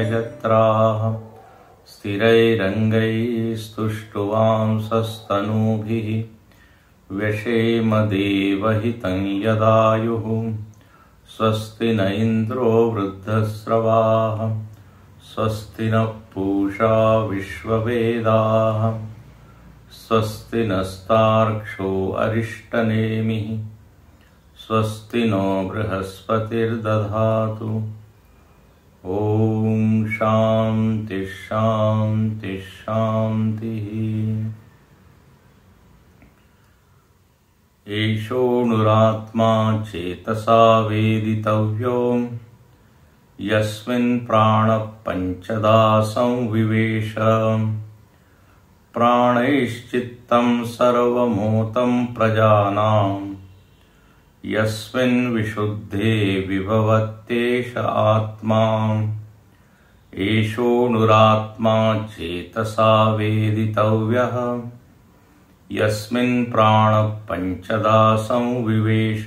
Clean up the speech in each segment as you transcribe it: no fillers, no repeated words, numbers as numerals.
जत्राः स्थिरैरङ्गैस्तुष्टुवांसस्तनूभिः व्यशेम देवहितं यदायुः। स्वस्ति न इन्द्रो वृद्धस्रवाः स्वस्ति नः पूषा विश्ववेदाः स्वस्ति नस्तार्क्ष्यो अरिष्टनेमिः स्वस्ति नो बृहस्पतिर्दधातु। ॐ शान्ति शान्ति शान्तिः। एषोऽणुरात्मा चेतसा वेदितव्यो यस्मिन् प्राणः पञ्चधा संविवेश। प्राणैश्चित्तं सर्वमूतं प्रजानां यस्मिन् विशुद्धे विभवत्येष आत्मा। एषोऽणुरात्मा चेतसा वेदितव्यः यस्मिन् प्राणः पञ्चधा संविवेश।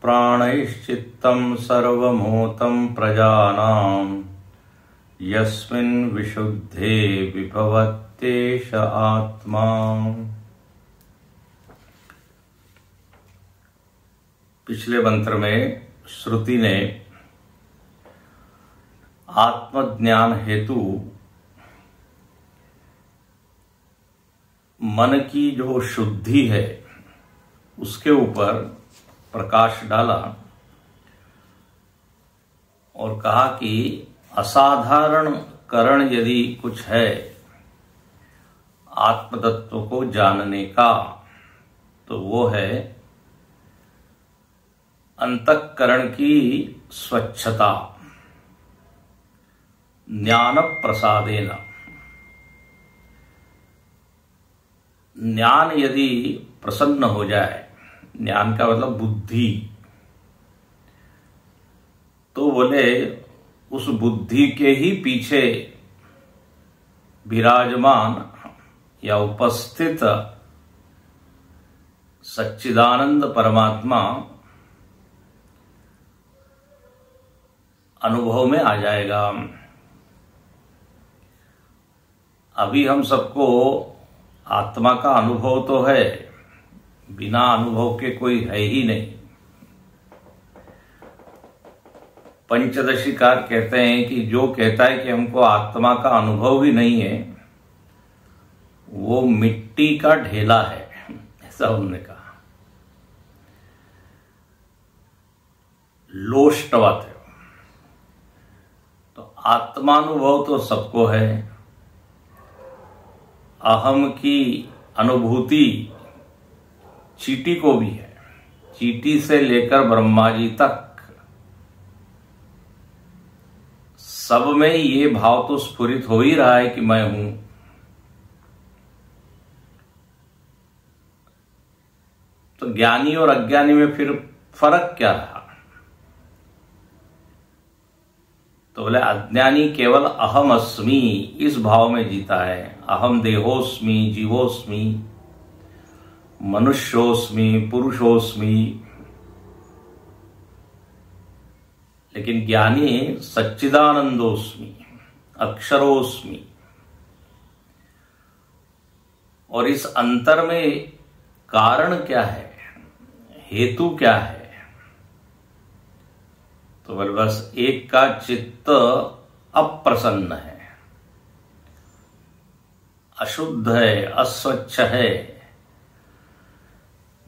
प्राणैश्चित्तं सर्वमूतं प्रजानां यस्मिन् विशुद्धे विभवत्येष आत्मा। पिछले मंत्र में श्रुति ने आत्मज्ञान हेतु मन की जो शुद्धि है उसके ऊपर प्रकाश डाला और कहा कि असाधारण कारण यदि कुछ है आत्मतत्व को जानने का तो वो है अंतःकरण की स्वच्छता ज्ञान प्रसादेन। ज्ञान यदि प्रसन्न हो जाए, ज्ञान का मतलब बुद्धि, तो बोले उस बुद्धि के ही पीछे विराजमान या उपस्थित सच्चिदानंद परमात्मा अनुभव में आ जाएगा। अभी हम सबको आत्मा का अनुभव तो है, बिना अनुभव के कोई है ही नहीं। पंचदशीकार कहते हैं कि जो कहता है कि हमको आत्मा का अनुभव ही नहीं है वो मिट्टी का ढेला है, ऐसा उन्होंने कहा। लोष्टवत है। तो आत्मानुभव तो सबको है। अहम की अनुभूति चींटी को भी है। चींटी से लेकर ब्रह्मा जी तक सब में ये भाव तो स्फुरित हो ही रहा है कि मैं हूं। तो ज्ञानी और अज्ञानी में फिर फर्क क्या रहा? तो बोले अज्ञानी केवल अहम अस्मि इस भाव में जीता है। अहम देहोस्मि, जीवोस्मि, मनुष्योस्मि, पुरुषोस्मि। लेकिन ज्ञानी सच्चिदानंदोस्मि, अक्षरोस्मि। और इस अंतर में कारण क्या है, हेतु क्या है? तो बोले बस एक का चित्त अप्रसन्न है, अशुद्ध है, अस्वच्छ है।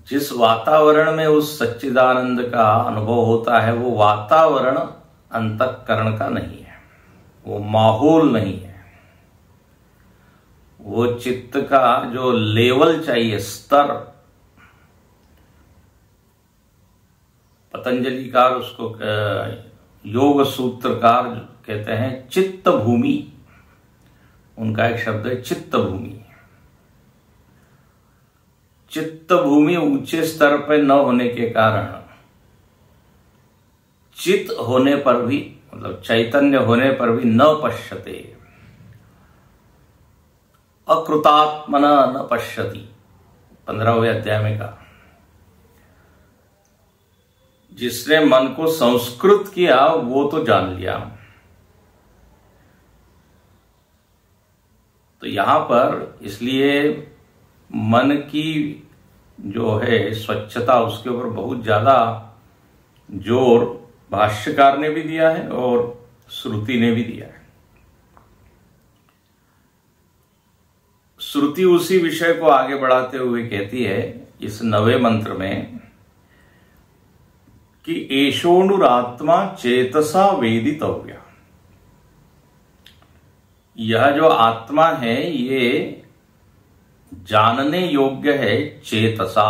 जिस वातावरण में उस सच्चिदानंद का अनुभव होता है वो वातावरण अंतःकरण का नहीं है, वो माहौल नहीं है। वो चित्त का जो लेवल चाहिए, स्तर, पतंजलिकार उसको योग सूत्रकार कहते हैं चित्त भूमि। उनका एक शब्द है चित्त भूमि। चित्त भूमि ऊंचे स्तर पर न होने के कारण चित्त होने पर भी, मतलब चैतन्य होने पर भी न पश्यते, अकृतात्मना न पश्यति, 15वें अध्याय में कहा। जिसने मन को संस्कृत किया वो तो जान लिया, यहां पर इसलिए मन की जो है स्वच्छता, उसके ऊपर बहुत ज्यादा जोर भाष्यकार ने भी दिया है और श्रुति ने भी दिया है। श्रुति उसी विषय को आगे बढ़ाते हुए कहती है इस 9वें मंत्र में कि एषोनुरात्मा चेतसा वेदितव्या। यह जो आत्मा है ये जानने योग्य है चेतसा,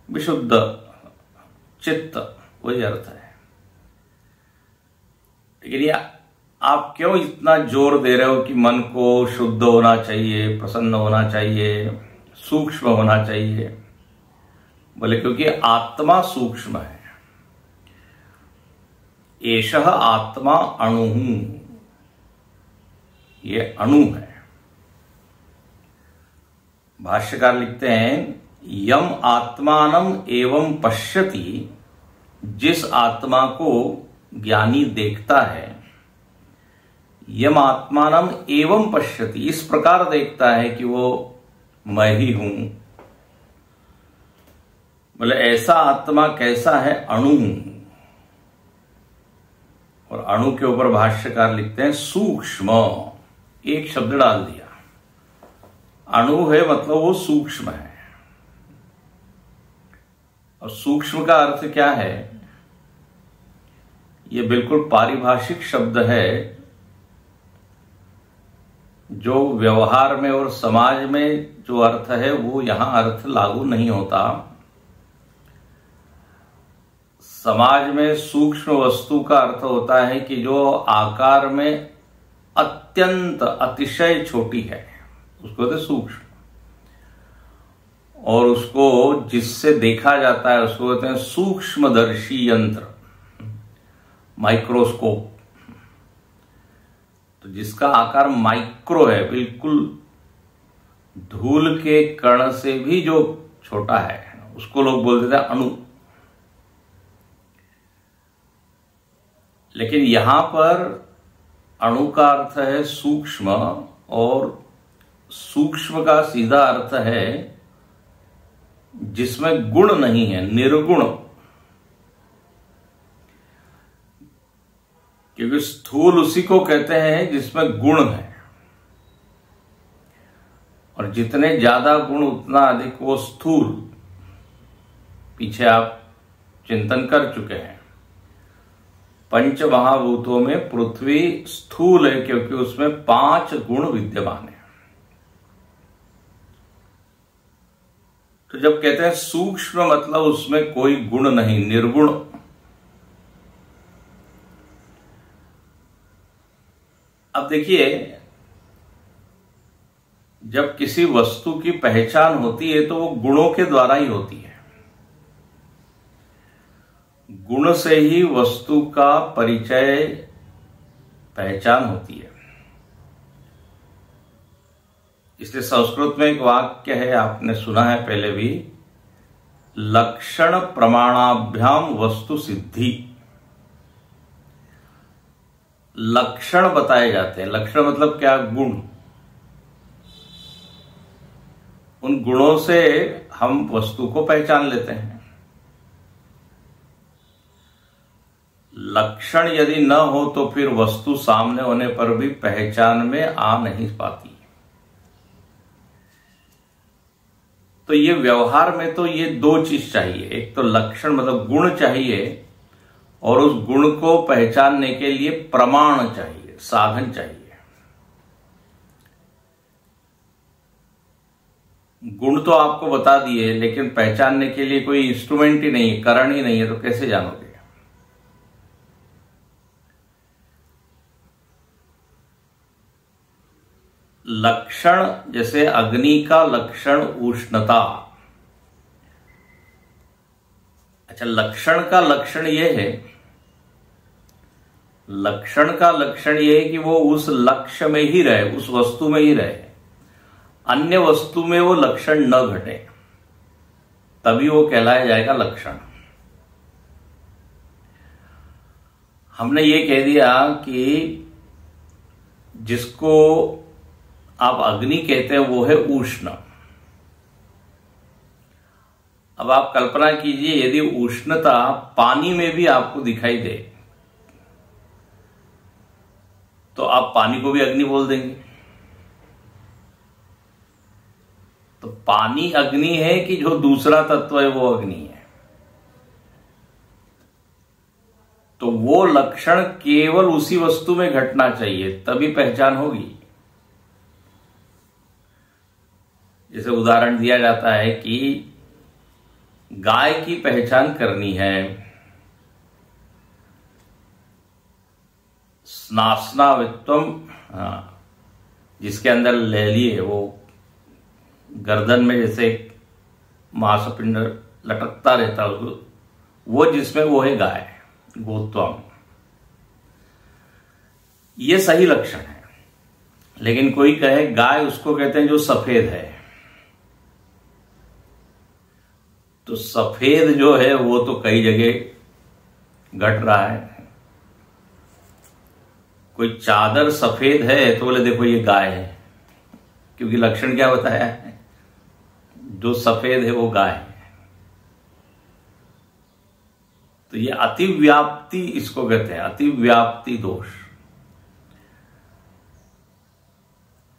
विशुद्ध चित्त, वही अर्थ है। लेकिन ये आप क्यों इतना जोर दे रहे हो कि मन को शुद्ध होना चाहिए, प्रसन्न होना चाहिए, सूक्ष्म होना चाहिए? बोले क्योंकि आत्मा सूक्ष्म है। एषः आत्मा अणु, ये अणु है। भाष्यकार लिखते हैं यम आत्मानम एवं पश्यति, जिस आत्मा को ज्ञानी देखता है, यम आत्मानम एवं पश्यति, इस प्रकार देखता है कि वो मैं ही हूं। बोले ऐसा आत्मा कैसा है? अणु। और अणु के ऊपर भाष्यकार लिखते हैं सूक्ष्म, एक शब्द डाल दिया। अणु है मतलब वो सूक्ष्म है। और सूक्ष्म का अर्थ क्या है? ये बिल्कुल पारिभाषिक शब्द है जो व्यवहार में और समाज में जो अर्थ है वो यहां अर्थ लागू नहीं होता। समाज में सूक्ष्म वस्तु का अर्थ होता है कि जो आकार में अत्यंत अतिशय छोटी है, उसको कहते सूक्ष्म। और उसको जिससे देखा जाता है उसको कहते हैं सूक्ष्मदर्शी यंत्र, माइक्रोस्कोप। तो जिसका आकार माइक्रो है, बिल्कुल धूल के कण से भी जो छोटा है, उसको लोग बोलते थे अणु। लेकिन यहां पर अणु का अर्थ है सूक्ष्म, और सूक्ष्म का सीधा अर्थ है जिसमें गुण नहीं है, निर्गुण। क्योंकि स्थूल उसी को कहते हैं जिसमें गुण है, और जितने ज्यादा गुण उतना अधिक वो स्थूल। पीछे आप चिंतन कर चुके हैं, पंच महाभूतों में पृथ्वी स्थूल है क्योंकि उसमें 5 गुण विद्यमान है। तो जब कहते हैं सूक्ष्म मतलब उसमें कोई गुण नहीं, निर्गुण। अब देखिए, जब किसी वस्तु की पहचान होती है तो वो गुणों के द्वारा ही होती है। गुण से ही वस्तु का परिचय, पहचान होती है। इसलिए संस्कृत में एक वाक्य है, आपने सुना है पहले भी, लक्षण प्रमाणाभ्याम वस्तु सिद्धि। लक्षण बताए जाते हैं। लक्षण मतलब क्या? गुण। उन गुणों से हम वस्तु को पहचान लेते हैं। लक्षण यदि न हो तो फिर वस्तु सामने होने पर भी पहचान में आ नहीं पाती। तो ये व्यवहार में तो ये 2 चीज चाहिए। एक तो लक्षण मतलब गुण चाहिए, और उस गुण को पहचानने के लिए प्रमाण चाहिए, साधन चाहिए। गुण तो आपको बता दिए, लेकिन पहचानने के लिए कोई इंस्ट्रूमेंट ही नहीं है, कारण ही नहीं है, तो कैसे जानोगे? लक्षण, जैसे अग्नि का लक्षण उष्णता। अच्छा, लक्षण का लक्षण यह है, लक्षण का लक्षण यह है कि वो उस लक्ष्य में ही रहे, उस वस्तु में ही रहे, अन्य वस्तु में वो लक्षण न घटे, तभी वो कहलाया जाएगा लक्षण। हमने ये कह दिया कि जिसको आप अग्नि कहते हैं वो है उष्ण। अब आप कल्पना कीजिए यदि उष्णता पानी में भी आपको दिखाई दे तो आप पानी को भी अग्नि बोल देंगे। तो पानी अग्नि है कि जो दूसरा तत्व है वो अग्नि है। तो वो लक्षण केवल उसी वस्तु में घटना चाहिए तभी पहचान होगी। जैसे उदाहरण दिया जाता है कि गाय की पहचान करनी है, स्नासनावित्वम, जिसके अंदर ले लिए वो गर्दन में जैसे मांसपिंड लटकता रहता है वो जिसमें वो है गाय, गोत्वम। ये सही लक्षण है। लेकिन कोई कहे गाय उसको कहते हैं जो सफेद है, तो सफेद जो है वो तो कई जगह घट रहा है। कोई चादर सफेद है तो बोले देखो ये गाय है, क्योंकि लक्षण क्या बताया है, जो सफेद है वो गाय है। तो ये अतिव्याप्ति इसको कहते हैं, अतिव्याप्ति दोष।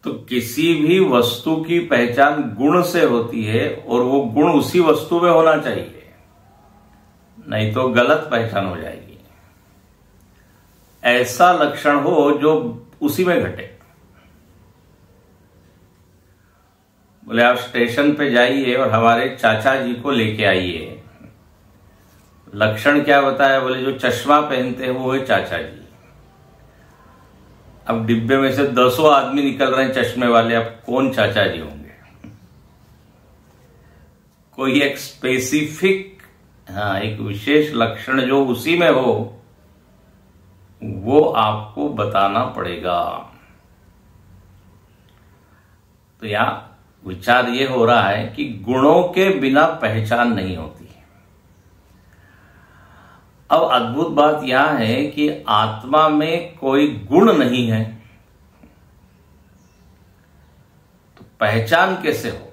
तो किसी भी वस्तु की पहचान गुण से होती है और वो गुण उसी वस्तु में होना चाहिए, नहीं तो गलत पहचान हो जाएगी। ऐसा लक्षण हो जो उसी में घटे। बोले आप स्टेशन पे जाइए और हमारे चाचा जी को लेके आइए। लक्षण क्या बताया, बोले जो चश्मा पहनते हैं वो है चाचा जी। अब डिब्बे में से 10 आदमी निकल रहे हैं चश्मे वाले, अब कौन चाचा जी होंगे? कोई एक स्पेसिफिक, एक विशेष लक्षण जो उसी में हो वो आपको बताना पड़ेगा। तो यहां विचार ये हो रहा है कि गुणों के बिना पहचान नहीं होती। अब अद्भुत बात यह है कि आत्मा में कोई गुण नहीं है, तो पहचान कैसे हो?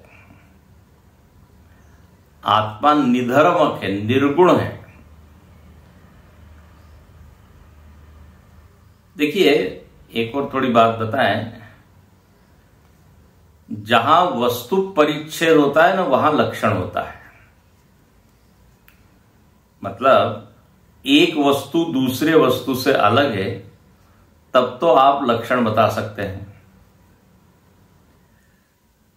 आत्मा निधर्मक है, निर्गुण है। देखिए एक और थोड़ी बात बताएं, जहां वस्तु परिच्छेद होता है ना वहां लक्षण होता है। मतलब एक वस्तु दूसरे वस्तु से अलग है तब तो आप लक्षण बता सकते हैं।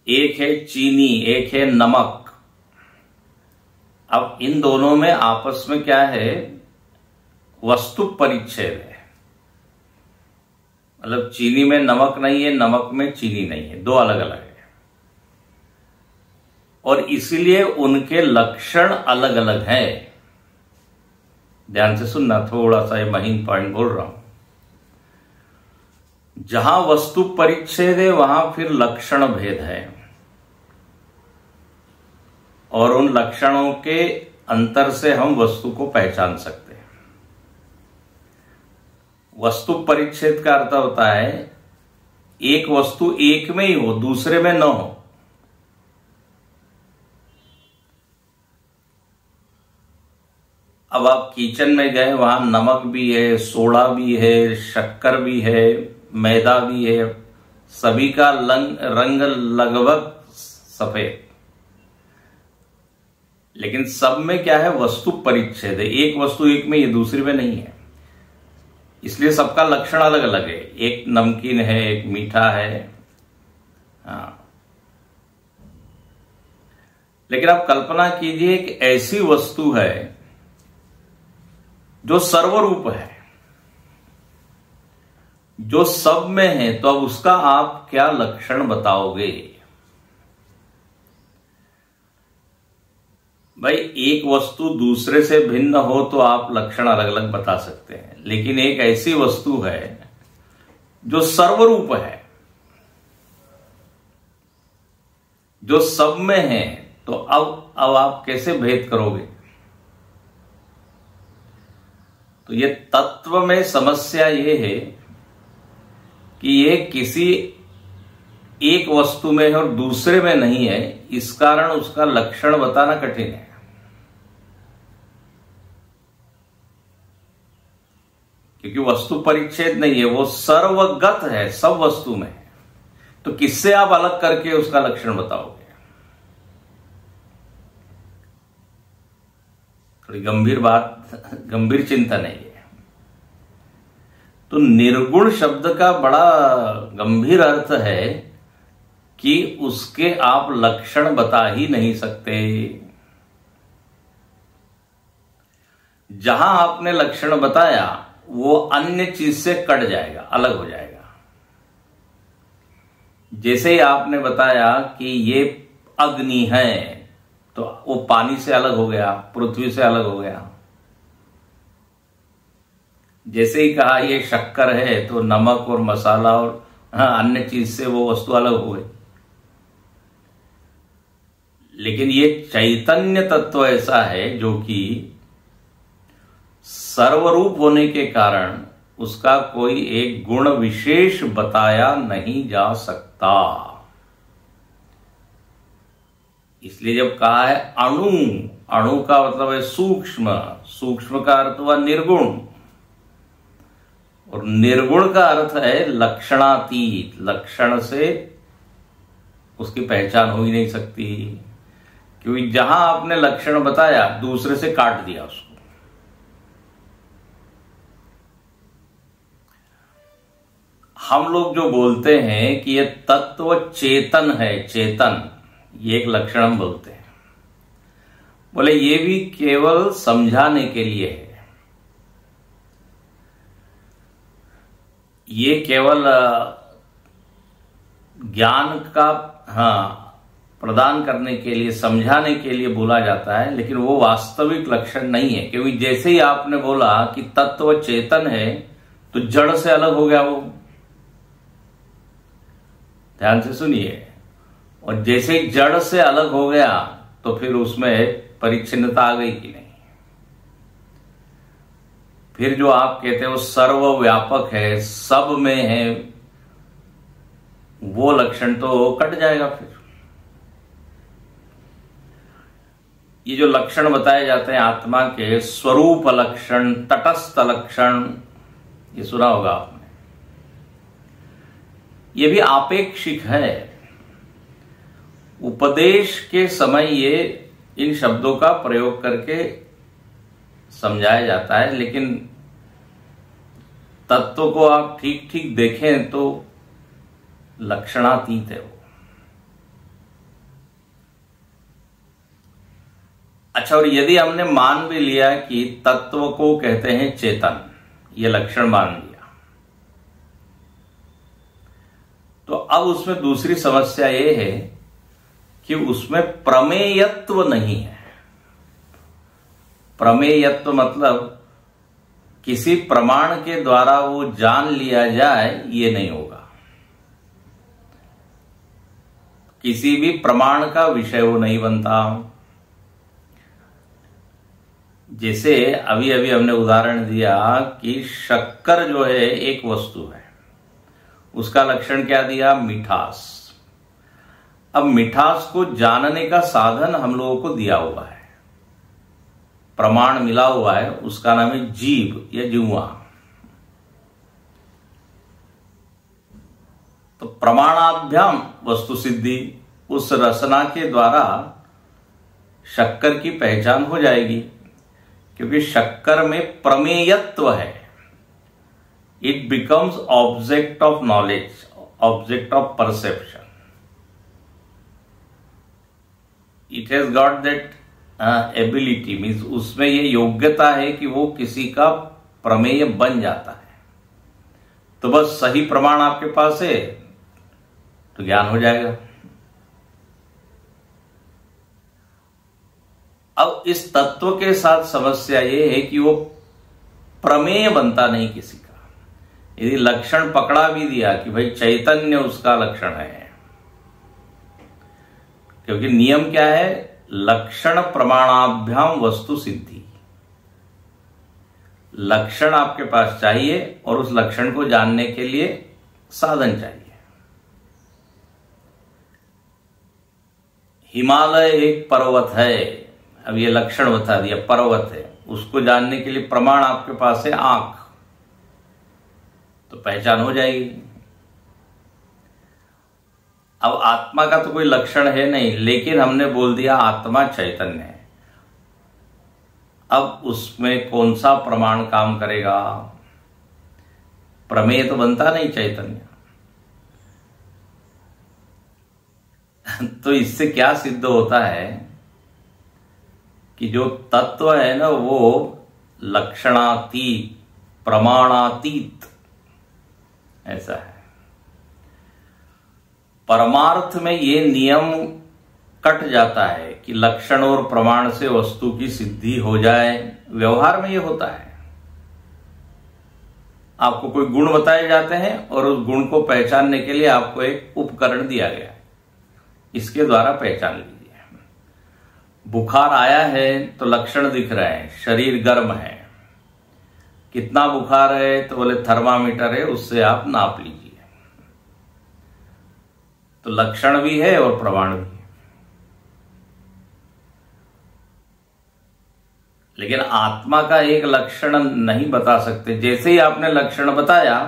एक है चीनी, एक है नमक। अब इन दोनों में आपस में क्या है, वस्तु परिच्छेद है। मतलब चीनी में नमक नहीं है, नमक में चीनी नहीं है, दो अलग अलग है। और इसीलिए उनके लक्षण अलग अलग हैं। ध्यान से सुनना, थोड़ा सा ये महीन पॉइंट बोल रहा हूं। जहां वस्तु परिच्छेद है वहां फिर लक्षण भेद है, और उन लक्षणों के अंतर से हम वस्तु को पहचान सकते हैं। वस्तु परिच्छेद का अर्थ होता है एक वस्तु एक में ही हो, दूसरे में न हो। अब आप किचन में गए, वहां नमक भी है, सोडा भी है, शक्कर भी है, मैदा भी है, सभी का रंग लगभग सफेद, लेकिन सब में क्या है, वस्तु परिच्छेद है। एक वस्तु एक में, ये दूसरी में नहीं है, इसलिए सबका लक्षण अलग अलग है। एक नमकीन है, एक मीठा है। लेकिन आप कल्पना कीजिए कि ऐसी वस्तु है जो सर्वरूप है, जो सब में है, तो अब उसका आप क्या लक्षण बताओगे? भाई एक वस्तु दूसरे से भिन्न हो तो आप लक्षण अलग अलग बता सकते हैं, लेकिन एक ऐसी वस्तु है जो सर्वरूप है, जो सब में है, तो अब आप कैसे भेद करोगे? तो ये तत्व में समस्या ये है कि ये किसी एक वस्तु में है और दूसरे में नहीं है, इस कारण उसका लक्षण बताना कठिन है। क्योंकि वस्तु परिच्छेद नहीं है, वो सर्वगत है, सब वस्तु में है। तो किससे आप अलग करके उसका लक्षण बताओगे? थोड़ी गंभीर बात, गंभीर चिंतन है ये। तो निर्गुण शब्द का बड़ा गंभीर अर्थ है कि उसके आप लक्षण बता ही नहीं सकते। जहां आपने लक्षण बताया वो अन्य चीज से कट जाएगा, अलग हो जाएगा। जैसे ही आपने बताया कि ये अग्नि है, तो वो पानी से अलग हो गया, पृथ्वी से अलग हो गया। जैसे ही कहा ये शक्कर है, तो नमक और मसाला और अन्य चीज से वो वस्तु अलग हो गई। लेकिन ये चैतन्य तत्व ऐसा है जो कि सर्वरूप होने के कारण उसका कोई एक गुण विशेष बताया नहीं जा सकता। इसलिए जब कहा है अणु, अणु का मतलब है सूक्ष्म, सूक्ष्म का अर्थ हुआ निर्गुण, और निर्गुण का अर्थ है लक्षणातीत। लक्षण से उसकी पहचान हो ही नहीं सकती, क्योंकि जहां आपने लक्षण बताया दूसरे से काट दिया उसको। हम लोग जो बोलते हैं कि ये तत्व चेतन है, चेतन, ये एक लक्षण हम बोलते हैं। बोले ये भी केवल समझाने के लिए है, ये केवल ज्ञान का प्रदान करने के लिए, समझाने के लिए बोला जाता है, लेकिन वो वास्तविक लक्षण नहीं है। क्योंकि जैसे ही आपने बोला कि तत्व चेतन है, तो जड़ से अलग हो गया वो। ध्यान से सुनिए। और जैसे ही जड़ से अलग हो गया, तो फिर उसमें परिच्छिन्नता आ गई कि नहीं? फिर जो आप कहते हैं वो सर्वव्यापक है, सब में है, वो लक्षण तो कट जाएगा। फिर ये जो लक्षण बताए जाते हैं आत्मा के, स्वरूप लक्षण, तटस्थ लक्षण, ये सुना होगा आपने। ये भी आपेक्षिक है। उपदेश के समय ये इन शब्दों का प्रयोग करके समझाया जाता है, लेकिन तत्व को आप ठीक ठीक देखें तो लक्षणातीत है वो। अच्छा, और यदि हमने मान भी लिया कि तत्व को कहते हैं चेतन, ये लक्षण मान लिया, तो अब उसमें दूसरी समस्या ये है कि उसमें प्रमेयत्व नहीं है। प्रमेयत्व मतलब किसी प्रमाण के द्वारा वो जान लिया जाए, ये नहीं होगा। किसी भी प्रमाण का विषय वो नहीं बनता। जैसे अभी अभी हमने उदाहरण दिया कि शक्कर जो है एक वस्तु है, उसका लक्षण क्या दिया? मिठास। अब मिठास को जानने का साधन हम लोगों को दिया हुआ है, प्रमाण मिला हुआ है, उसका नाम है जीभ या जिह्वा। तो प्रमाणाभ्याम वस्तु सिद्धि, उस रसना के द्वारा शक्कर की पहचान हो जाएगी, क्योंकि शक्कर में प्रमेयत्व है। It becomes object of knowledge, object of perception. It has got that ability, means उसमें ये योग्यता है कि वो किसी का प्रमेय बन जाता है। तो बस सही प्रमाण आपके पास है तो ज्ञान हो जाएगा। अब इस तत्व के साथ समस्या ये है कि वो प्रमेय बनता नहीं किसी का। यदि लक्षण पकड़ा भी दिया कि भाई चैतन्य उसका लक्षण है, क्योंकि नियम क्या है? लक्षण प्रमाणाभ्याम वस्तु सिद्धि। लक्षण आपके पास चाहिए और उस लक्षण को जानने के लिए साधन चाहिए। हिमालय एक पर्वत है, अब ये लक्षण बता दिया, पर्वत है, उसको जानने के लिए प्रमाण आपके पास है आंख, तो पहचान हो जाएगी। अब आत्मा का तो कोई लक्षण है नहीं, लेकिन हमने बोल दिया आत्मा चैतन्य है। अब उसमें कौन सा प्रमाण काम करेगा? प्रमेय तो बनता नहीं चैतन्य। तो इससे क्या सिद्ध होता है कि जो तत्व है ना वो लक्षणातीत, प्रमाणातीत ऐसा है। परमार्थ में ये नियम कट जाता है कि लक्षण और प्रमाण से वस्तु की सिद्धि हो जाए। व्यवहार में ये होता है, आपको कोई गुण बताए जाते हैं और उस गुण को पहचानने के लिए आपको एक उपकरण दिया गया है, इसके द्वारा पहचान लीजिए। बुखार आया है तो लक्षण दिख रहे हैं, शरीर गर्म है। कितना बुखार है तो बोले थर्मामीटर है, उससे आप नाप लीजिए। तो लक्षण भी है और प्रमाण भी है। लेकिन आत्मा का एक लक्षण नहीं बता सकते। जैसे ही आपने लक्षण बताया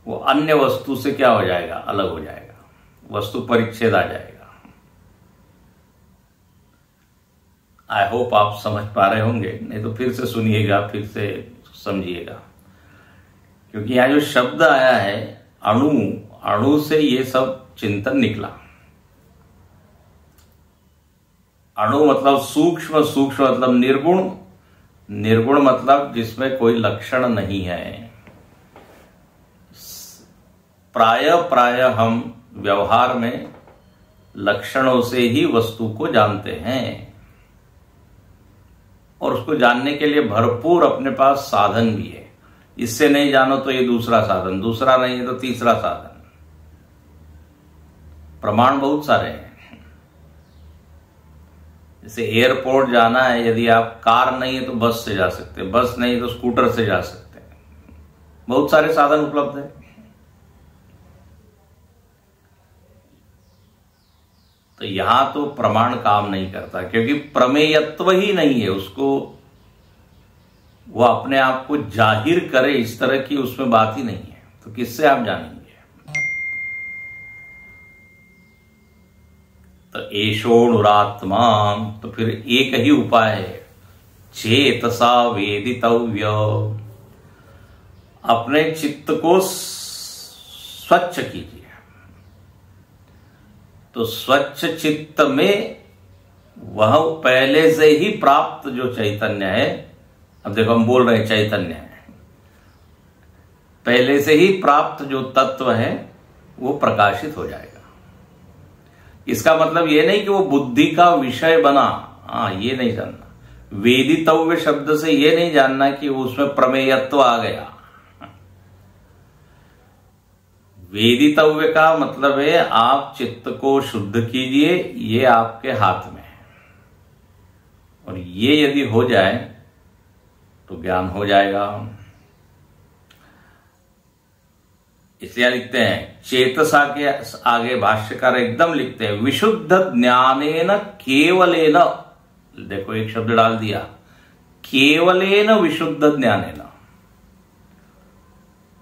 वो अन्य वस्तु से क्या हो जाएगा? अलग हो जाएगा, वस्तु परिच्छेद आ जाएगा। आई होप आप समझ पा रहे होंगे, नहीं तो फिर से सुनिएगा, फिर से समझिएगा। क्योंकि यहां जो शब्द आया है अणु, अणु से ये सब चिंतन निकला। अणु मतलब सूक्ष्म, सूक्ष्म मतलब निर्गुण, निर्गुण मतलब जिसमें कोई लक्षण नहीं है। प्राय हम व्यवहार में लक्षणों से ही वस्तु को जानते हैं, और उसको जानने के लिए भरपूर अपने पास साधन भी है। इससे नहीं जानो तो ये दूसरा साधन, दूसरा नहीं है तो तीसरा साधन। प्रमाण बहुत सारे हैं। जैसे एयरपोर्ट जाना है, यदि आप कार नहीं है तो बस से जा सकते हैं, बस नहीं तो स्कूटर से जा सकते हैं। बहुत सारे साधन उपलब्ध है। तो यहां तो प्रमाण काम नहीं करता, क्योंकि प्रमेयत्व ही नहीं है उसको, वो अपने आप को जाहिर करे इस तरह की उसमें बात ही नहीं है। तो किससे आप जानेंगे? तो एषोऽणुरात्मा, तो फिर एक ही उपाय है, चेतसा वेदितव्य। अपने चित्त को स्वच्छ कीजिए। तो स्वच्छ चित्त में वह पहले से ही प्राप्त जो चैतन्य है, अब देखो हम बोल रहे हैं चैतन्य है, पहले से ही प्राप्त जो तत्व है वो प्रकाशित हो जाएगा। इसका मतलब ये नहीं कि वो बुद्धि का विषय बना, ये नहीं जानना। वेदितव्य शब्द से ये नहीं जानना कि उसमें प्रमेयत्व आ गया। वेदितव्य का मतलब है आप चित्त को शुद्ध कीजिए, ये आपके हाथ में है, और ये यदि हो जाए तो ज्ञान हो जाएगा। इसलिए लिखते हैं चेतसा के आगे भाष्यकार एकदम लिखते हैं विशुद्ध ज्ञानेन केवलेन, देखो एक शब्द डाल दिया, केवलेन विशुद्ध ज्ञानेन।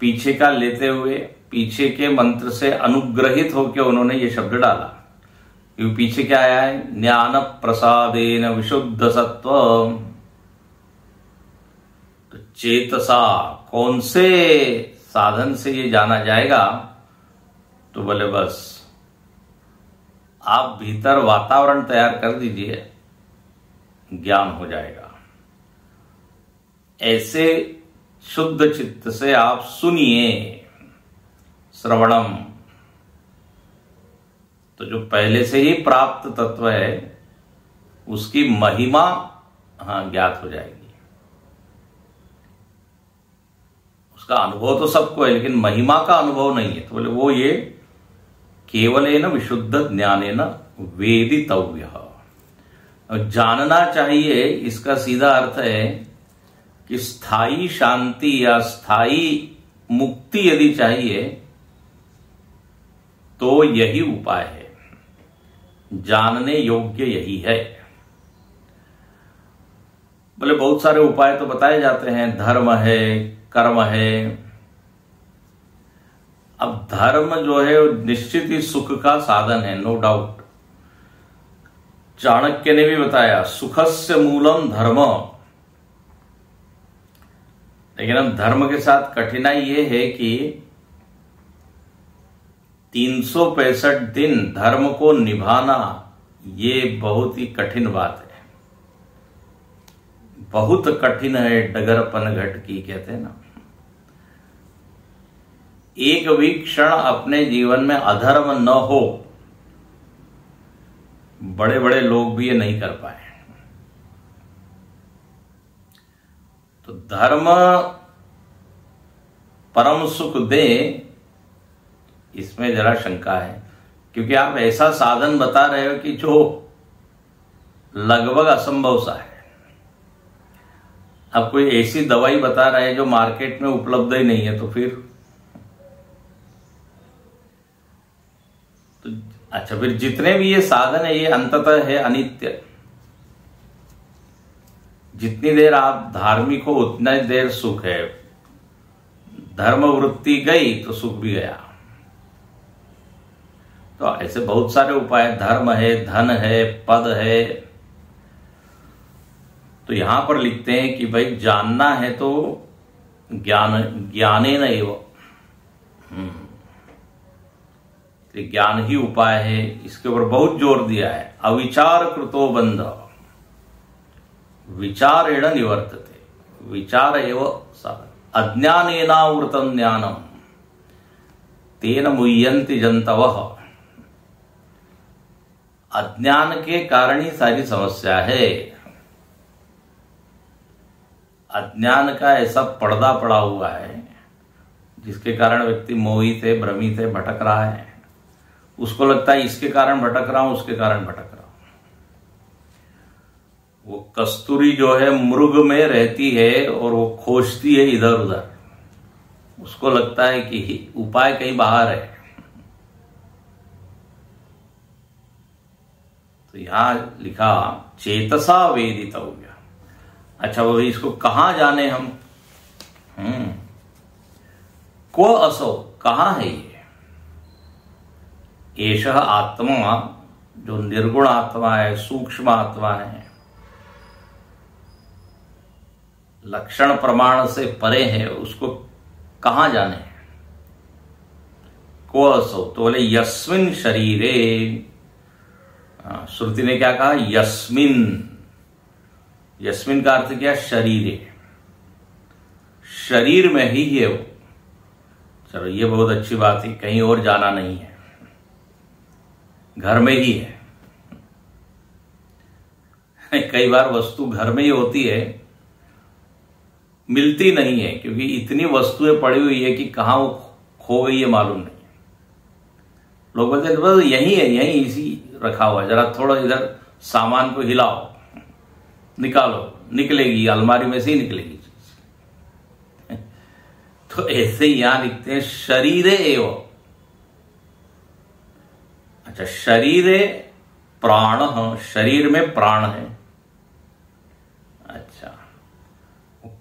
पीछे का लेते हुए, पीछे के मंत्र से अनुग्रहित होकर उन्होंने ये शब्द डाला। क्योंकि पीछे क्या आया है? ज्ञान प्रसादेन विशुद्ध सत्व। तो चेतसा, कौन से साधन से ये जाना जाएगा? तो बोले बस आप भीतर वातावरण तैयार कर दीजिए, ज्ञान हो जाएगा। ऐसे शुद्ध चित्त से आप सुनिए, श्रवणम। तो जो पहले से ही प्राप्त तत्व है उसकी महिमा ज्ञात हो जाएगी। उसका अनुभव तो सबको है, लेकिन महिमा का अनुभव नहीं है। तो बोले वो ये केवलेन विशुद्ध ज्ञानेन वेदितव्य, जानना चाहिए। इसका सीधा अर्थ है कि स्थायी शांति या स्थायी मुक्ति यदि चाहिए तो यही उपाय है। जानने योग्य यही है। बोले बहुत सारे उपाय तो बताए जाते हैं, धर्म है, कर्म है। अब धर्म जो है निश्चित ही सुख का साधन है, नो डाउट। चाणक्य ने भी बताया सुखस्य मूलम धर्म। लेकिन अब धर्म के साथ कठिनाई ये है कि 365 दिन धर्म को निभाना ये बहुत ही कठिन बात है। बहुत कठिन है डगरपन घट की, कहते हैं ना। एक भी क्षण अपने जीवन में अधर्म न हो, बड़े बड़े लोग भी ये नहीं कर पाए। तो धर्म परम सुख दे, इसमें जरा शंका है, क्योंकि आप ऐसा साधन बता रहे हो कि जो लगभग असंभव सा है। अब कोई ऐसी दवाई बता रहे हैं जो मार्केट में उपलब्ध ही नहीं है, तो फिर तो अच्छा, फिर जितने भी ये साधन है ये अंततः है अनित्य। जितनी देर आप धार्मिक हो उतना देर सुख है। धर्म वृत्ति गई तो सुख भी गया। तो ऐसे बहुत सारे उपाय, धर्म है, धन है, पद है। तो यहां पर लिखते हैं कि भाई जानना है तो ज्ञानेन एव, ज्ञान ही उपाय है। इसके ऊपर बहुत जोर दिया है। अविचार कृतो बंध विचारेण निवर्तते, विचार एव साधन। अज्ञानेनावृतं ज्ञानम तेन मुह्यन्ति जन्तवः। अज्ञान के कारण ही सारी समस्या है। अज्ञान का ऐसा पर्दा पड़ा हुआ है जिसके कारण व्यक्ति मोहित है, भ्रमित है, भटक रहा है। उसको लगता है इसके कारण भटक रहा हूं, उसके कारण भटक रहा हूं। वो कस्तूरी जो है मृग में रहती है और वो खोजती है इधर उधर। उसको लगता है कि उपाय कहीं बाहर है। तो यहां लिखा चेतसा वेदितव्य। अच्छा, वो इसको कहां जाने हम? को असो, कहां है ये? एषः आत्मा, जो निर्गुण आत्मा है, सूक्ष्म आत्मा है, लक्षण प्रमाण से परे है, उसको कहां जाने? को असो, तो बोले यस्मिन शरीरे। श्रुति ने क्या कहा? यस्मिन। यस्मिन का अर्थ क्या? शरीरे, शरीर में ही है वो। चलो ये बहुत अच्छी बात है, कहीं और जाना नहीं है, घर में ही है। कई बार वस्तु घर में ही होती है, मिलती नहीं है, क्योंकि इतनी वस्तुएं पड़ी हुई है कि कहां वो खो गई है मालूम नहीं। लोग बोलते हैं बस यही है, यही इसी रखा हुआ है, जरा थोड़ा इधर सामान को हिलाओ, निकालो, निकलेगी, अलमारी में से ही निकलेगी। तो ऐसे ही यहां लिखते हैं शरीरे एव। अच्छा, शरीरे प्राण, शरीर में प्राण है। अच्छा,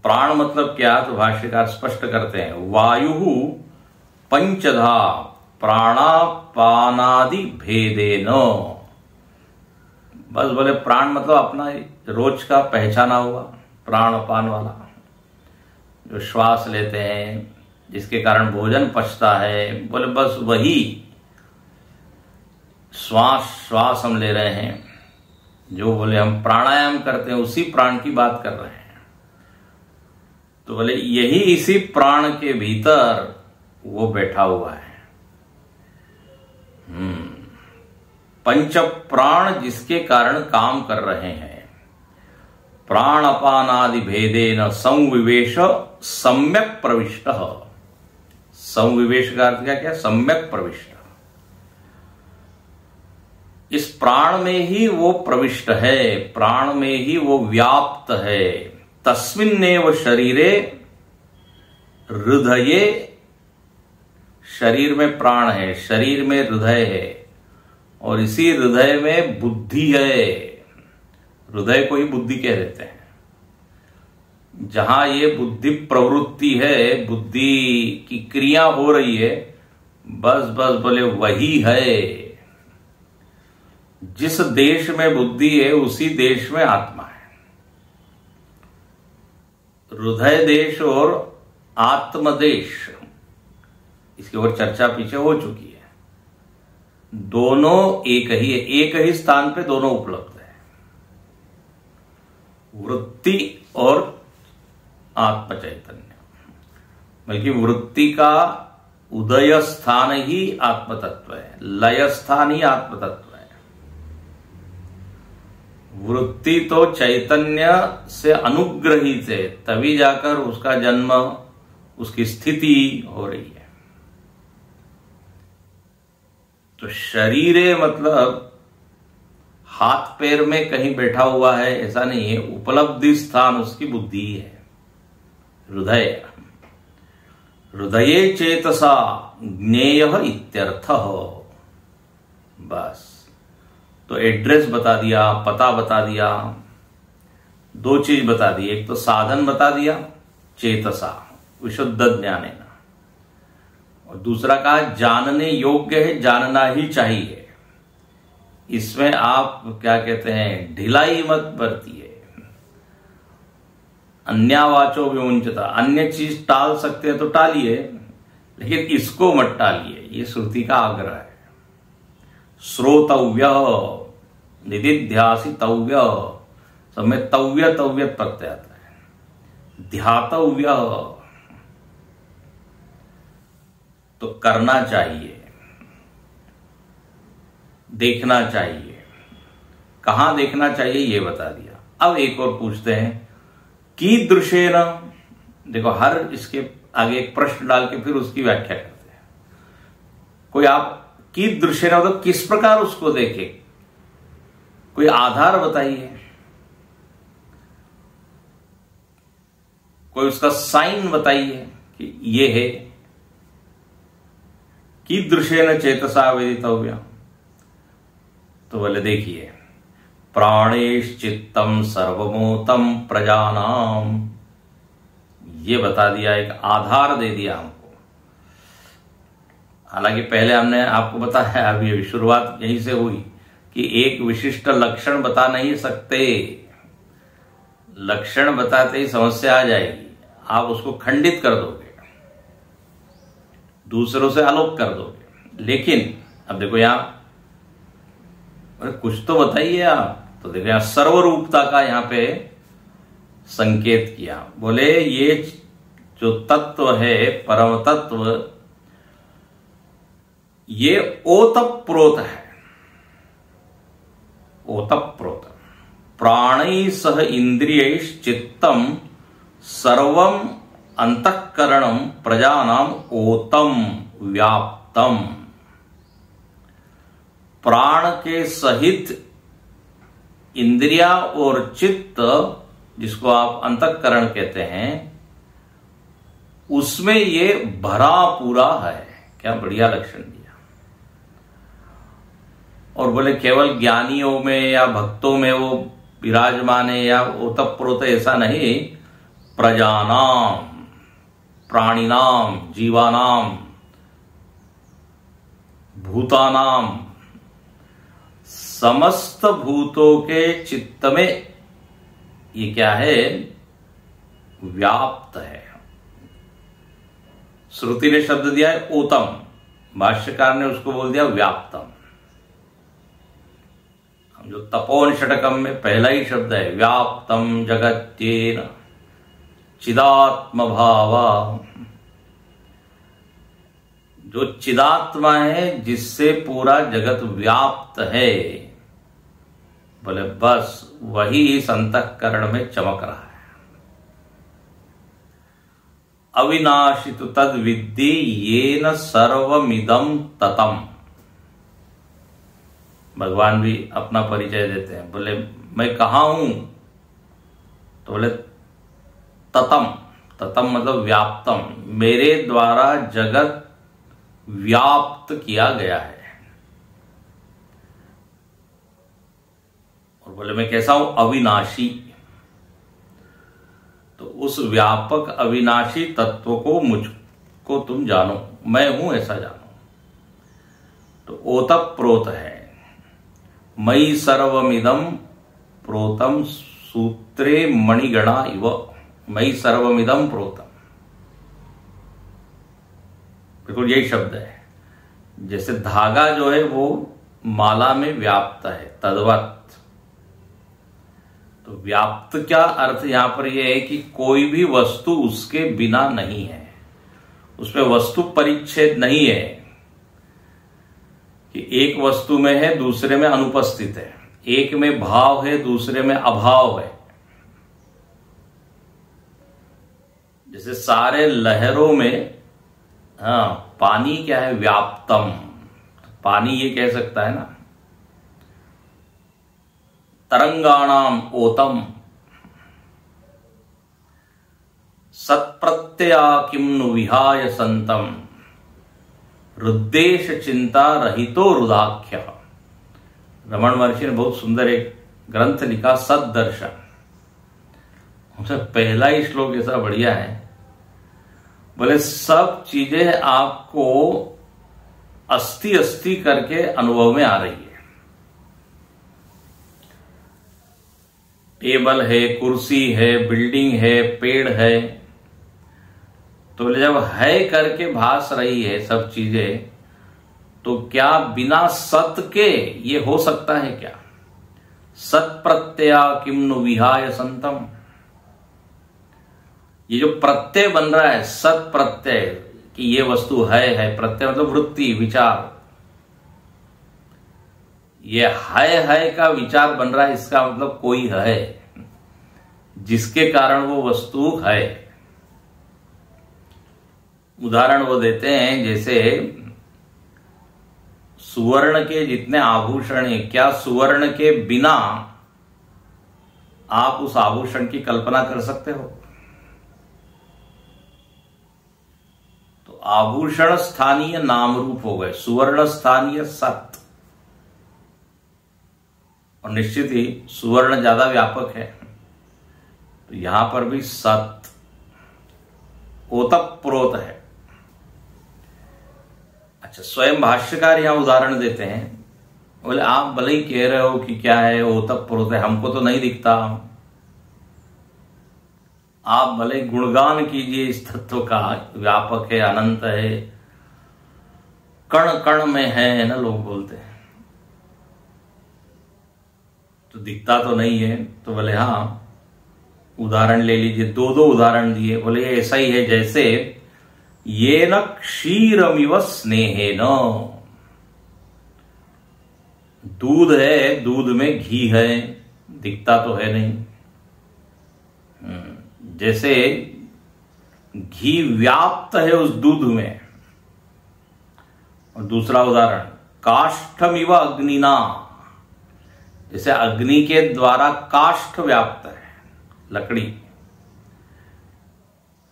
प्राण मतलब क्या? तो भाष्यकार स्पष्ट करते हैं वायु पंचधा प्राणापानादि भेदेन। बस बोले प्राण मतलब अपना रोज का पहचाना हुआ प्राण अपान वाला, जो श्वास लेते हैं, जिसके कारण भोजन पचता है। बोले बस वही श्वास हम ले रहे हैं, जो बोले हम प्राणायाम करते हैं, उसी प्राण की बात कर रहे हैं। तो बोले यही इसी प्राण के भीतर वो बैठा हुआ है। पंच प्राण जिसके कारण काम कर रहे हैं। प्राण अपानादि भेदेन संविवेश सम्यक प्रविष्ट। संविवेश का अर्थ क्या? सम्यक प्रविष्ट। इस प्राण में ही वो प्रविष्ट है, प्राण में ही वो व्याप्त है। तस्मिन्नेव शरीरे हृदये, शरीर में प्राण है, शरीर में हृदय है, और इसी हृदय में बुद्धि है। हृदय को ही बुद्धि कह देते हैं। जहां ये बुद्धि प्रवृत्ति है, बुद्धि की क्रिया हो रही है, बस बस बोले वही है। जिस देश में बुद्धि है उसी देश में आत्मा है। हृदय देश और आत्मदेश, इसकी ओर चर्चा पीछे हो चुकी है। दोनों एक ही है, एक ही स्थान पे दोनों उपलब्ध है, वृत्ति और आत्म चैतन्य। बल्कि वृत्ति का उदय स्थान ही आत्म तत्व है, लय स्थान ही आत्म तत्व है। वृत्ति तो चैतन्य से अनुग्रहित है, तभी जाकर उसका जन्म, उसकी स्थिति हो रही है। तो शरीर मतलब हाथ पैर में कहीं बैठा हुआ है ऐसा नहीं है, उपलब्धि स्थान उसकी बुद्धि है, हृदय। हृदये चेतसा ज्ञेयः इत्यर्थः। बस तो एड्रेस बता दिया, पता बता दिया, दो चीज बता दी। एक तो साधन बता दिया चेतसा, विशुद्ध ज्ञानेन, और दूसरा कहा जानने योग्य है, जानना ही चाहिए। इसमें आप क्या कहते हैं, ढिलाई मत बरतिए। अन्यावाचो विमुंचता, अन्य चीज टाल सकते हैं तो टालिए, लेकिन इसको मत टालिए, ये श्रुति का आग्रह है। श्रोतव्य, निदिध्यासितव्य, सब में तव्य तव्य प्रत्यय आता है। ध्यातव्य तो करना चाहिए, देखना चाहिए। कहां देखना चाहिए ये बता दिया। अब एक और पूछते हैं, कीदृशेन। देखो हर इसके आगे एक प्रश्न डाल के फिर उसकी व्याख्या करते हैं। कोई आप कीदृशेन मतलब किस प्रकार उसको देखे, कोई आधार बताइए, कोई उसका साइन बताइए कि ये है। कीदृशेन चेतसा वेदितव्य, तो बोले देखिए, प्राणेश्चित्तम सर्वमोतम प्रजानाम, ये बता दिया, एक आधार दे दिया हमको। हालांकि पहले हमने आपको बताया, अभी अभी शुरुआत यहीं से हुई कि एक विशिष्ट लक्षण बता नहीं सकते। लक्षण बताते ही समस्या आ जाएगी, आप उसको खंडित कर दोगे, दूसरों से आलोक कर दोगे। लेकिन अब देखो यहां कुछ तो बताइए आप, तो देखो यहां सर्वरूपता का यहां पे संकेत किया। बोले ये जो तत्व है, परम तत्व, ये ओतप्रोत है। ओतप्रोत, प्राणै सह इंद्रियैश्चित्तम सर्वम अंतःकरणम प्रजानाम ओतम व्याप्तम। प्राण के सहित इंद्रिया और चित्त, जिसको आप अंतःकरण कहते हैं, उसमें ये भरा पूरा है। क्या बढ़िया लक्षण दिया। और बोले केवल ज्ञानियों में या भक्तों में वो विराजमान है या ओतप्रोत, ऐसा नहीं। प्रजानाम, प्राणिनाम, जीवानाम, भूतानाम, समस्त भूतों के चित्त में ये क्या है, व्याप्त है। श्रुति ने शब्द दिया है ओतम, भाष्यकार ने उसको बोल दिया व्याप्तम। हम जो तपोनिषदकम में पहला ही शब्द है, व्याप्तम जगत्येन चिदात्म भावा, जो चिदात्मा है जिससे पूरा जगत व्याप्त है, बोले बस वही इस अंतःकरण में चमक रहा है। अविनाशित तद विद्धि येन सर्वमिदं ततम। भगवान भी अपना परिचय देते हैं, बोले मैं कहां हूं, तो बोले ततम। ततम मतलब व्याप्तम, मेरे द्वारा जगत व्याप्त किया गया है। और बोले मैं कैसा हूं? अविनाशी। तो उस व्यापक अविनाशी तत्व को मुझको तुम जानो, मैं हूं ऐसा जानो। तो ओतप्रोत है, मयि सर्वमिदं प्रोतम सूत्रे मणिगणा इव, मयि सर्वमिदं प्रोतम। बिल्कुल यही शब्द है। जैसे धागा जो है वो माला में व्याप्त है, तद्वत। तो व्याप्त क्या अर्थ यहां पर यह है कि कोई भी वस्तु उसके बिना नहीं है, उसमें वस्तु परिच्छेद नहीं है कि एक वस्तु में है दूसरे में अनुपस्थित है, एक में भाव है दूसरे में अभाव है। जैसे सारे लहरों में पानी क्या है? व्याप्तम। पानी ये कह सकता है ना, तरंगाणाम ओतम सत्प्रत्यया किम नु विहाय संतम रुद्देश चिंता रहितो रुदाख्य। रमण महर्षि ने बहुत सुंदर एक ग्रंथ लिखा, सद्दर्शन। उसमें पहला ही श्लोक ऐसा बढ़िया है, बोले सब चीजें आपको अस्थि अस्थि करके अनुभव में आ रही है। टेबल है, कुर्सी है, बिल्डिंग है, पेड़ है, तो जब है करके भास रही है सब चीजें, तो क्या बिना सत के ये हो सकता है क्या? सत प्रत्यया किम नु विहाय संतम। ये जो प्रत्यय बन रहा है, सत प्रत्यय कि ये वस्तु है, प्रत्यय मतलब वृत्ति, विचार। ये है का विचार बन रहा है, इसका मतलब कोई है जिसके कारण वो वस्तु है। उदाहरण वो देते हैं, जैसे सुवर्ण के जितने आभूषण हैं, क्या सुवर्ण के बिना आप उस आभूषण की कल्पना कर सकते हो? तो आभूषण स्थानीय नाम रूप हो गए, सुवर्ण स्थानीय सत। और निश्चित ही सुवर्ण ज्यादा व्यापक है, तो यहां पर भी सत ओतप्रोत है। अच्छा, स्वयं भाष्यकार यहां उदाहरण देते हैं, बोले आप भले ही कह रहे हो कि क्या है ओतप्रोत है, हमको तो नहीं दिखता। आप भले गुणगान कीजिए इस तत्व का, व्यापक है, अनंत है, कण कण में है ना, लोग बोलते हैं, तो दिखता तो नहीं है। तो बोले हाँ, उदाहरण ले लीजिए, दो उदाहरण दिए। बोले ये ऐसा ही है जैसे ये न क्षीरमिव स्नेहेन, दूध है, दूध में घी है, दिखता तो है नहीं। जैसे घी व्याप्त है उस दूध में। और दूसरा उदाहरण, काष्ठमिव अग्निना, जैसे अग्नि के द्वारा काष्ठ व्याप्त है, लकड़ी।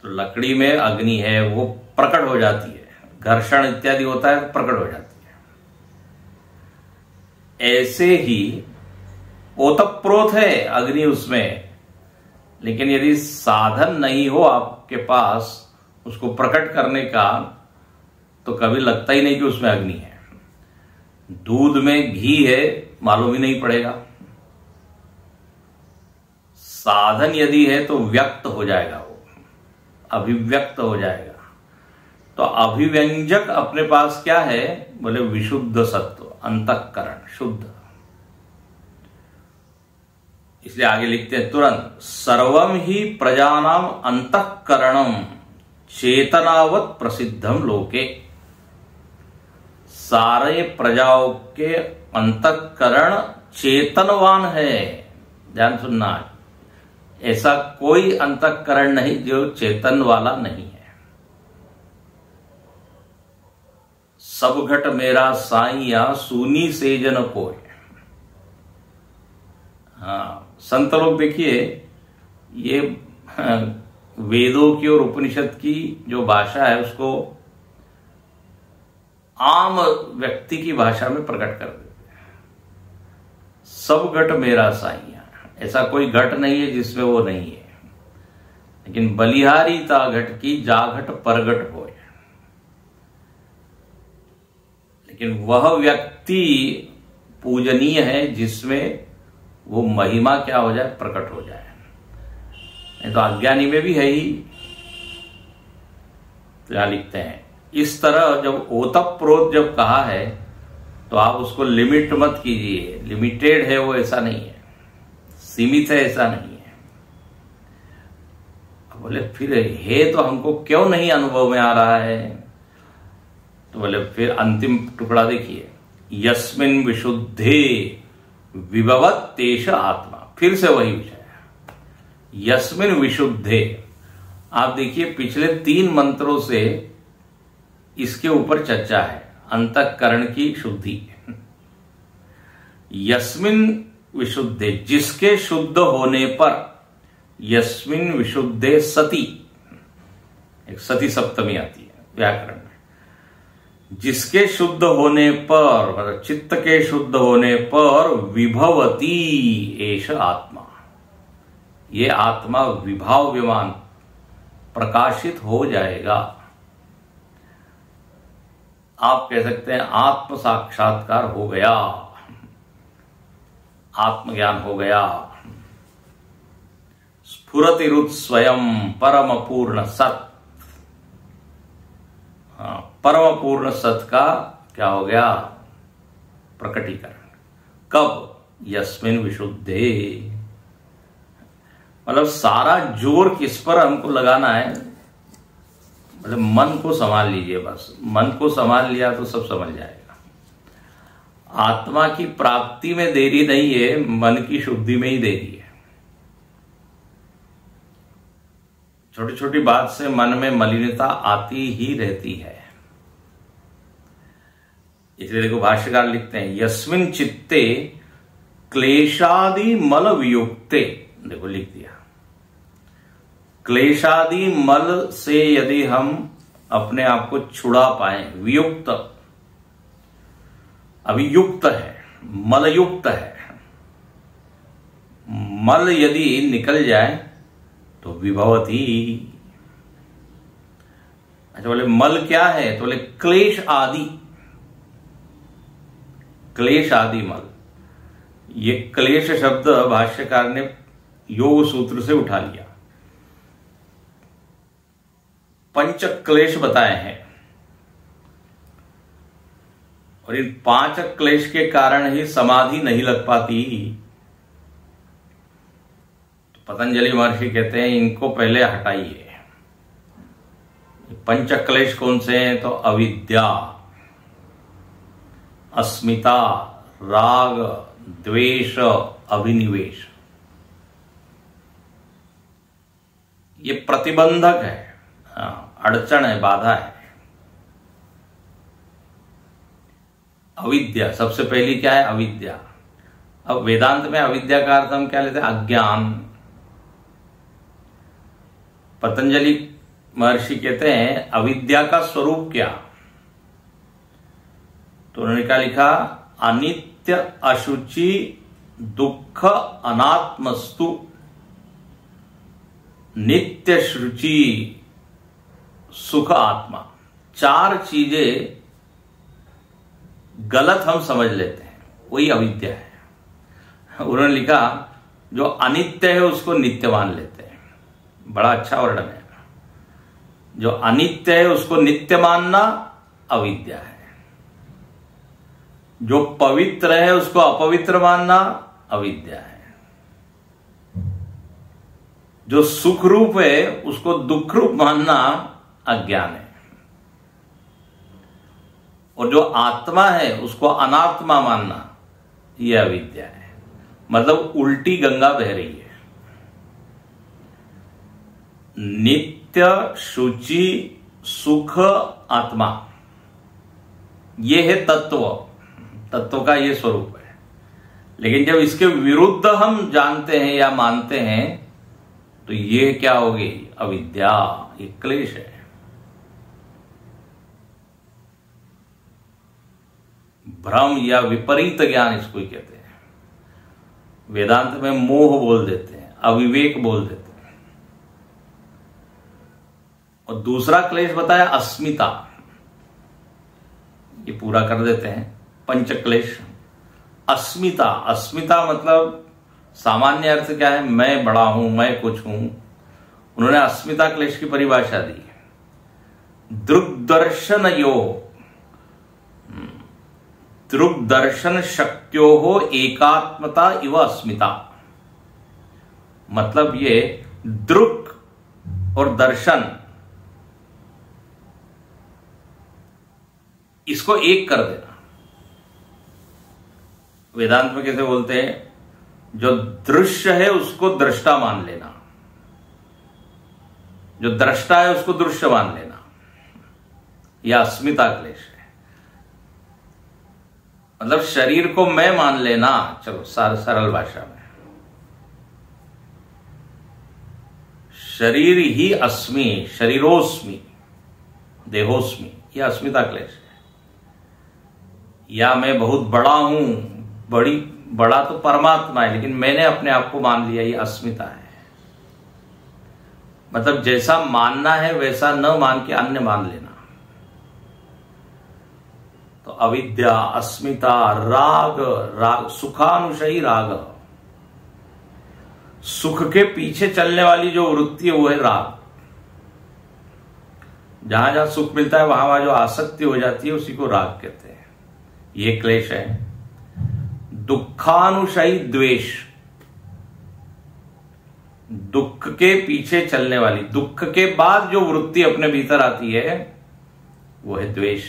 तो लकड़ी में अग्नि है, वो प्रकट हो जाती है, घर्षण इत्यादि होता है, प्रकट हो जाती है। ऐसे ही ओतप्रोत है अग्नि उसमें, लेकिन यदि साधन नहीं हो आपके पास उसको प्रकट करने का, तो कभी लगता ही नहीं कि उसमें अग्नि है। दूध में घी है, मालूम ही नहीं पड़ेगा। साधन यदि है तो व्यक्त हो जाएगा, वो अभिव्यक्त हो जाएगा। तो अभिव्यंजक अपने पास क्या है? बोले विशुद्ध सत्व, अंतःकरण शुद्ध। इसलिए आगे लिखते हैं तुरंत, सर्वम ही प्रजानाम अंतःकरणम चेतनावत प्रसिद्धम लोके। सारे प्रजाओं के अंतःकरण चेतनवान है। ध्यान सुनना, ऐसा कोई अंतःकरण नहीं जो चेतन वाला नहीं है। सब घट मेरा साईया सूनी से जन कोय। हाँ, संत लोग देखिए, ये वेदों की और उपनिषद की जो भाषा है उसको आम व्यक्ति की भाषा में प्रकट कर देते हैं। सब घट मेरा साइया, ऐसा कोई घट नहीं है जिसमें वो नहीं है। लेकिन बलिहारी ता घट की जाघट परगट होए, लेकिन वह व्यक्ति पूजनीय है जिसमें वो महिमा क्या हो जाए, प्रकट हो जाए। नहीं तो अज्ञानी में भी है ही। तो यहां लिखते हैं इस तरह जब ओतप्रोत जब कहा है तो आप उसको लिमिट मत कीजिए। लिमिटेड है वो, ऐसा नहीं है, सीमित है ऐसा नहीं है। बोले फिर है तो हमको क्यों नहीं अनुभव में आ रहा है? तो बोले फिर अंतिम टुकड़ा देखिए, यस्मिन विशुद्धे विभवत तेष आत्मा। फिर से वही विषय है, यस्मिन विशुद्धे। आप देखिए पिछले 3 मंत्रों से इसके ऊपर चर्चा है, अंतःकरण की शुद्धि। यस्मिन विशुद्धे, जिसके शुद्ध होने पर, यस्मिन विशुद्धे सती, एक सती सप्तमी आती है व्याकरण में, जिसके शुद्ध होने पर, मतलब चित्त के शुद्ध होने पर, विभवती एष आत्मा, ये आत्मा विभाव्यमान प्रकाशित हो जाएगा। आप कह सकते हैं आत्म साक्षात्कार हो गया, आत्मज्ञान हो गया। स्फुरतिरुत स्वयं परम पूर्ण सत। परम पूर्ण सत का क्या हो गया, प्रकटीकरण। कब? यस्मिन विशुद्धे। मतलब सारा जोर किस पर हमको लगाना है? मतलब मन को संभाल लीजिए, बस मन को संभाल लिया तो सब समझ जाएगा। आत्मा की प्राप्ति में देरी नहीं है, मन की शुद्धि में ही देरी है। छोटी छोटी बात से मन में मलिनता आती ही रहती है। इसलिए देखो भाष्यकार लिखते हैं यस्मिन चित्ते क्लेशादि मल वियुक्ते। देखो लिख दिया, क्लेशादि मल से यदि हम अपने आप को छुड़ा पाए, वियुक्त, अभियुक्त है, मलयुक्त है, मल यदि निकल जाए तो विभवती। अच्छा, बोले मल क्या है? तो बोले क्लेश आदि, क्लेश आदि मल। ये क्लेश शब्द भाष्यकार ने योग सूत्र से उठा लिया। 5 क्लेश बताए हैं और इन 5 क्लेश के कारण ही समाधि नहीं लग पाती। तो पतंजलि महर्षि कहते हैं इनको पहले हटाइए। 5 क्लेश कौन से हैं? तो अविद्या, अस्मिता, राग, द्वेष, अभिनिवेश। ये प्रतिबंधक है, अड़चन है, बाधा है। अविद्या सबसे पहली क्या है? अविद्या। अब वेदांत में अविद्या का अर्थ हम क्या लेते हैं? अज्ञान। पतंजलि महर्षि कहते हैं अविद्या का स्वरूप क्या? तो उन्होंने क्या लिखा? अनित्य अशुचि दुख अनात्मस्तु नित्य शुचि सुख आत्मा। 4 चीजें गलत हम समझ लेते हैं, वही अविद्या है। उन्होंने लिखा जो अनित्य है उसको नित्य मान लेते हैं। बड़ा अच्छा वर्णन है। जो अनित्य है उसको नित्य मानना अविद्या है। जो पवित्र है उसको अपवित्र मानना अविद्या है। जो सुख रूप है उसको दुख रूप मानना अज्ञान है। और जो आत्मा है उसको अनात्मा मानना यह अविद्या है। मतलब उल्टी गंगा बह रही है। नित्य शुचि सुख आत्मा, यह है तत्व। तत्व का यह स्वरूप है। लेकिन जब इसके विरुद्ध हम जानते हैं या मानते हैं तो यह क्या होगी? अविद्या, ये क्लेश है। भ्रम या विपरीत ज्ञान इसको ही कहते हैं। वेदांत में मोह बोल देते हैं, अविवेक बोल देते हैं। और दूसरा क्लेश बताया अस्मिता, ये पूरा कर देते हैं। पंच क्लेश अस्मिता, अस्मिता मतलब सामान्य अर्थ क्या है, मैं बड़ा हूं, मैं कुछ हूं। उन्होंने अस्मिता क्लेश की परिभाषा दी, दृग्दर्शन यो, दृग्दर्शन शक्यो हो एकात्मता इव अस्मिता। मतलब ये दृक् और दर्शन, इसको एक कर देना। वेदांत में कैसे बोलते हैं, जो दृश्य है उसको दृष्टा मान लेना, जो दृष्टा है उसको दृश्य मान लेना, यह अस्मिता क्लेश है। मतलब शरीर को मैं मान लेना, चलो सरल भाषा में, शरीर ही अस्मि, शरीरोस्मि, देहोस्मि, यह अस्मिता क्लेश है। या मैं बहुत बड़ा हूं, बड़ा तो परमात्मा है, लेकिन मैंने अपने आप को मान लिया, ये अस्मिता है। मतलब जैसा मानना है वैसा न मान के अन्य मान लेना। तो अविद्या, अस्मिता, राग, सुखानुशयी राग, सुख के पीछे चलने वाली जो वृत्ति है वो है राग। जहां जहां सुख मिलता है वहां वहां जो आसक्ति हो जाती है उसी को राग कहते हैं। ये क्लेश है। दुखानुशयी द्वेष, दुख के पीछे चलने वाली, दुख के बाद जो वृत्ति अपने भीतर आती है वो है द्वेष।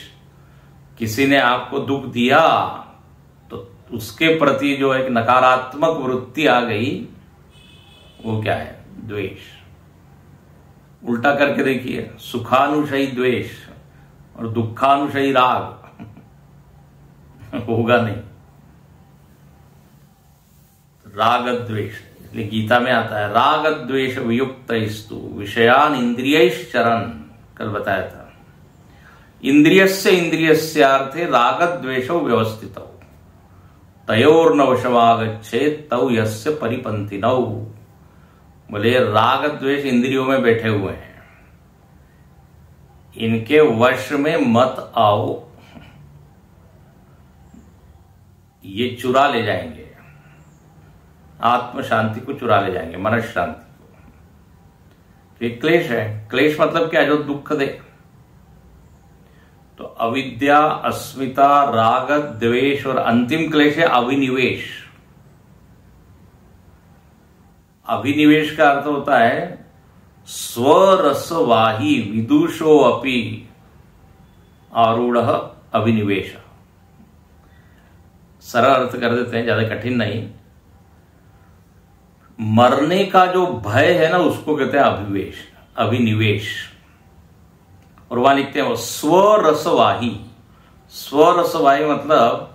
किसी ने आपको दुख दिया तो उसके प्रति जो एक नकारात्मक वृत्ति आ गई, वो क्या है, द्वेष। उल्टा करके देखिए, सुखानुशयी द्वेष और दुखानुशयी राग होगा नहीं। राग द्वेष, इसलिए गीता में आता है राग द्वेष वियुक्त स्तु विषयान इंद्रियश्चरन्, कल बताया था। इंद्रियस्य इंद्रियस्यार्थे राग द्वेषौ व्यवस्थितौ तयोर्न वशमागच्छेत् तौ यस्य परिपन्थिनौ। बोले राग द्वेष इंद्रियों में बैठे हुए हैं, इनके वश में मत आओ, ये चुरा ले जाएंगे, आत्म शांति को चुरा ले जाएंगे, मनस शांति को। ये क्लेश है। क्लेश मतलब क्या, जो दुख दे। तो अविद्या, अस्मिता, राग, द्वेष और अंतिम क्लेश है अभिनिवेश। अभिनिवेश का अर्थ होता है स्वरसवाही विदुषो अपि आरूढ़ अभिनिवेश। सरल अर्थ कर देते हैं, ज्यादा कठिन नहीं। मरने का जो भय है ना, उसको कहते हैं अभिवेश, अभिनिवेश। और वहां लिखते हैं वो स्वरसवाही। स्वरसवाही मतलब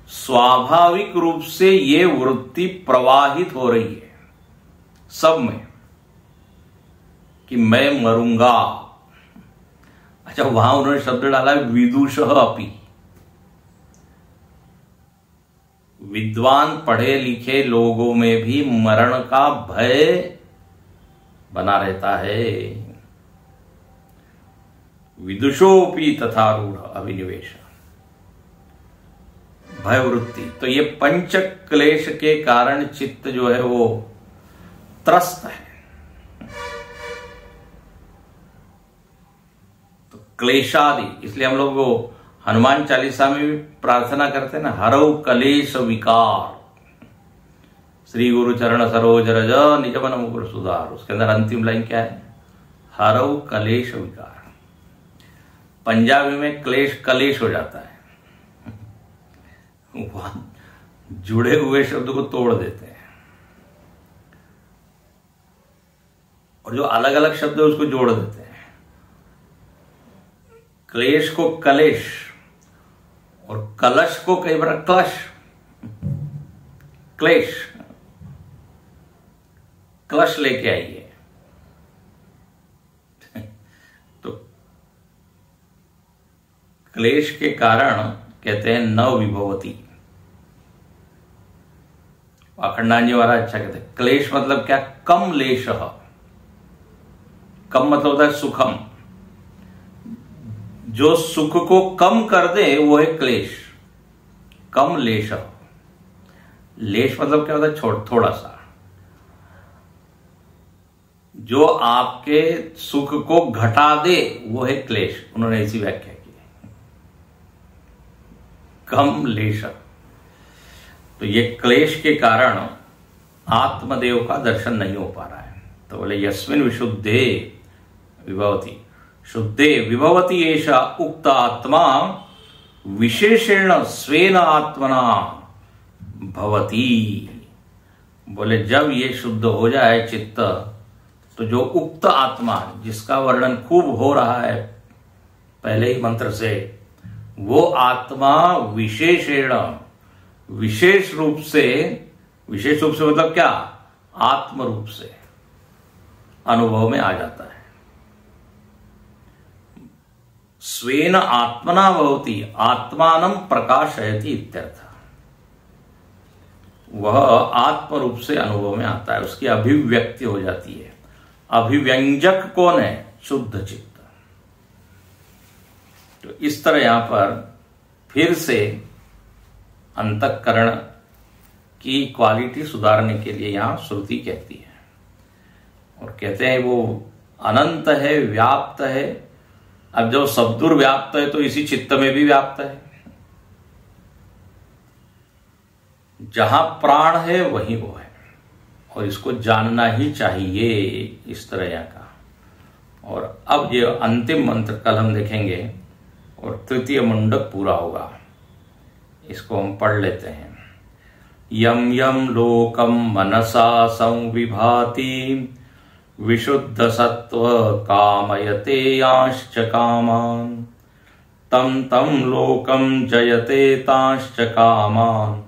स्वाभाविक रूप से ये वृत्ति प्रवाहित हो रही है सब में कि मैं मरूंगा। अच्छा, वहां उन्होंने शब्द डाला है विदुषः अपि। विद्वान पढ़े लिखे लोगों में भी मरण का भय बना रहता है। विदुषोपि तथारूढ़ अभिनिवेश, भय वृत्ति। तो ये पंच क्लेश के कारण चित्त जो है वो त्रस्त है। तो क्लेशादि, इसलिए हम लोग वो हनुमान चालीसा में भी प्रार्थना करते हैं ना, हरौ कलेश विकार श्री गुरु चरण सरोज रज निज मन मुकुर सुधार। उसके अंदर अंतिम लाइन क्या है, हरौ कलेश विकार। पंजाबी में क्लेश कलेश हो जाता है, वहां जुड़े हुए शब्द को तोड़ देते हैं और जो अलग अलग शब्द है उसको जोड़ देते हैं। क्लेश को कलेश और कलश को कई बार क्लश, क्लेश, क्लश लेके आइए। तो क्लेश के कारण कहते हैं न विभवती, अखंडानंद जी महाराज अच्छा कहते हैं, क्लेश मतलब क्या? कम लेश। कम मतलब होता है सुखम, जो सुख को कम कर दे वो है क्लेश। कम लेश। लेश मतलब क्या होता है? थोड़ा सा। जो आपके सुख को घटा दे वो है क्लेश। उन्होंने ऐसी व्याख्या की है, कम लेश। तो ये क्लेश के कारण आत्मदेव का दर्शन नहीं हो पा रहा है। तो बोले यस्मिन विशुद्धे विभवती, शुद्धे विभवती एषा उक्त आत्मा विशेषेण स्वेन आत्मना भवती। बोले जब ये शुद्ध हो जाए चित्त, तो जो उक्त आत्मा जिसका वर्णन खूब हो रहा है पहले ही मंत्र से, वो आत्मा विशेषेण, विशेष रूप से मतलब क्या? आत्म रूप से अनुभव में आ जाता है। स्वेन आत्मना भवति, आत्मानं प्रकाशयति इत्यर्थ। वह आत्म रूप से अनुभव में आता है, उसकी अभिव्यक्ति हो जाती है। अभिव्यंजक कौन है? शुद्ध चित्त। तो इस तरह यहां पर फिर से अंतःकरण की क्वालिटी सुधारने के लिए यहां श्रुति कहती है, और कहते हैं वो अनंत है, व्याप्त है। अब जो सद्दूर व्याप्त है तो इसी चित्त में भी व्याप्त है। जहां प्राण है वहीं वो है, और इसको जानना ही चाहिए इस तरह यहाँ का। और अब ये अंतिम मंत्र कल हम देखेंगे और तृतीय मुंडक पूरा होगा। इसको हम पढ़ लेते हैं। यम यम लोकम मनसा संविभाति विशुद्ध सत्व कामयते यांश्च कामान तम तम लोकम जयते तांश्च कामान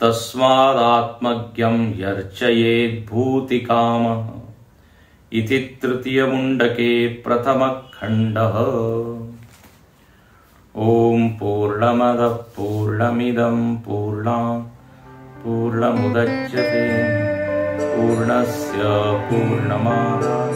तस्मादात्मज्ञं यर्चयेत् भूति कामः इति तृतीय मुंडके प्रथम खंडः। ओम पूर्णमदः पूर्णमिदं पूर्णात् पूर्णमुदच्यते पूर्णस्य पूर्णमादाय